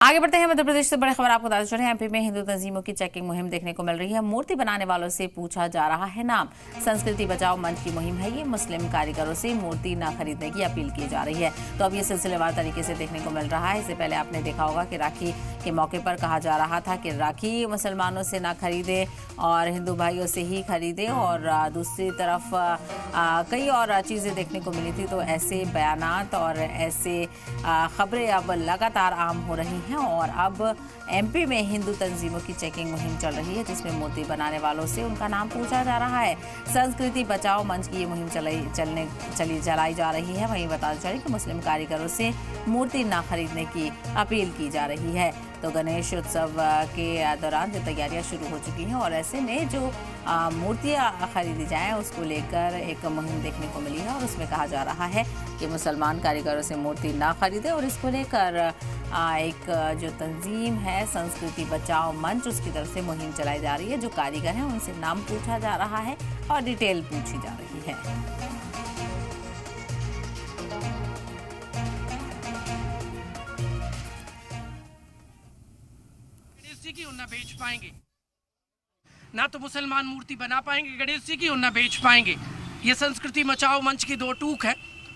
आगे बढ़ते हैं। मध्य प्रदेश से बड़ी खबर आपको बताते चले। एमपी में हिंदू तंजीमों की चेकिंग मुहिम देखने को मिल रही है। मूर्ति बनाने वालों से पूछा जा रहा है नाम। संस्कृति बचाओ मंच की मुहिम है ये। मुस्लिम कारीगरों से मूर्ति न खरीदने की अपील की जा रही है। तो अब ये सिलसिलेवार तरीके से देखने को मिल रहा है। इससे पहले आपने देखा होगा कि राखी के मौके पर कहा जा रहा था कि राखी मुसलमानों से ना खरीदे और हिंदू भाइयों से ही खरीदे, और दूसरी तरफ कई और चीज़ें देखने को मिली थी। तो ऐसे बयानात और ऐसे खबरें अब लगातार आम हो रही हैं और अब एमपी में हिंदू तंजीमों की चेकिंग मुहिम चल रही है, जिसमें मूर्ति बनाने वालों से उनका नाम पूछा जा रहा है। संस्कृति बचाओ मंच की ये मुहिम चलाई जा रही है। वहीं बताते चले कि मुस्लिम कारीगरों से मूर्ति ना खरीदने की अपील की जा रही है। तो गणेश उत्सव के दौरान जो तैयारियां शुरू हो चुकी हैं और ऐसे में जो मूर्तियां खरीदी जाएं उसको लेकर एक मुहिम देखने को मिली है और उसमें कहा जा रहा है कि मुसलमान कारीगरों से मूर्ति ना खरीदे, और इसको लेकर एक जो तंजीम है संस्कृति बचाओ मंच, उसकी तरफ से मुहिम चलाई जा रही है। जो कारीगर हैं उनसे नाम पूछा जा रहा है और डिटेल पूछी जा रही है। की उन्ना बेच पाएंगे, ना तो मुसलमान मूर्ति बना पाएंगे गणेश जी की, उन्ना बेच पाएंगे। ये संस्कृति बचाओ मंच की दो टूक है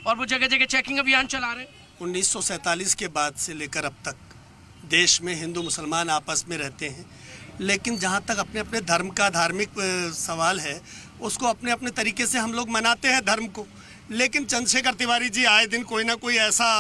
और वो जगह जगह चेकिंग अभियान चला रहे हैं। 1947 के बाद से लेकर अब तक देश में हिंदू मुसलमान आपस में रहते हैं, लेकिन जहाँ तक अपने अपने धर्म का धार्मिक सवाल है उसको अपने अपने तरीके से हम लोग मनाते हैं धर्म को। लेकिन चंद्रशेखर तिवारी जी आए दिन कोई ना कोई ऐसा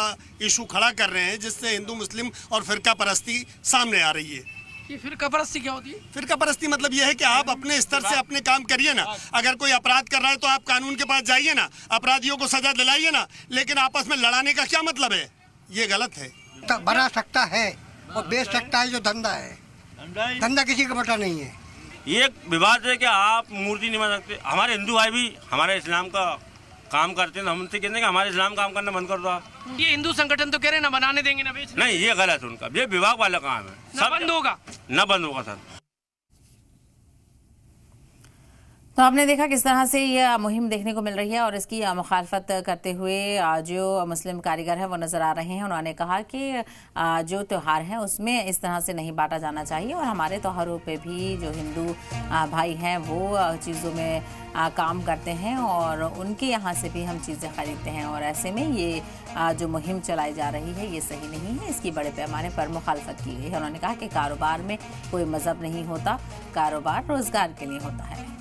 इशू खड़ा कर रहे हैं जिससे हिंदू मुस्लिम और फिरका परस्ती सामने आ रही है। ये फिरका परस्ती क्या होती है? फिरका परस्ती मतलब यह है कि आप अपने स्तर से अपने काम करिए ना। अगर कोई अपराध कर रहा है तो आप कानून के पास जाइए ना, अपराधियों को सजा दिलाइए ना, लेकिन आपस में लड़ाने का क्या मतलब है? ये गलत है। तो बना सकता है और बेच सकता है जो धंधा है, धंधा किसी का बटा नहीं है। ये विवाद है कि आप मूर्ति नहीं बना सकते। हमारे हिंदू भाई भी हमारे इस्लाम का काम करते हैं, हमसे कहते हैं कि हमारे इस्लाम काम करना बंद कर दो। ये हिंदू संगठन तो कह रहे हैं ना बनाने देंगे ना बेचने। नहीं, ये गलत है उनका। ये विभाग वाला काम है। ना बंद होगा, ना बंद होगा सर। तो आपने देखा किस तरह से ये मुहिम देखने को मिल रही है और इसकी मुखालफत करते हुए जो मुस्लिम कारीगर हैं वो नज़र आ रहे हैं। उन्होंने कहा कि जो त्यौहार है उसमें इस तरह से नहीं बांटा जाना चाहिए और हमारे त्योहारों पे भी जो हिंदू भाई हैं वो चीज़ों में काम करते हैं और उनके यहाँ से भी हम चीज़ें खरीदते हैं, और ऐसे में ये जो मुहिम चलाई जा रही है ये सही नहीं है। इसकी बड़े पैमाने पर मुखालफत की गई है। उन्होंने कहा कि कारोबार में कोई मज़हब नहीं होता, कारोबार रोज़गार के लिए होता है।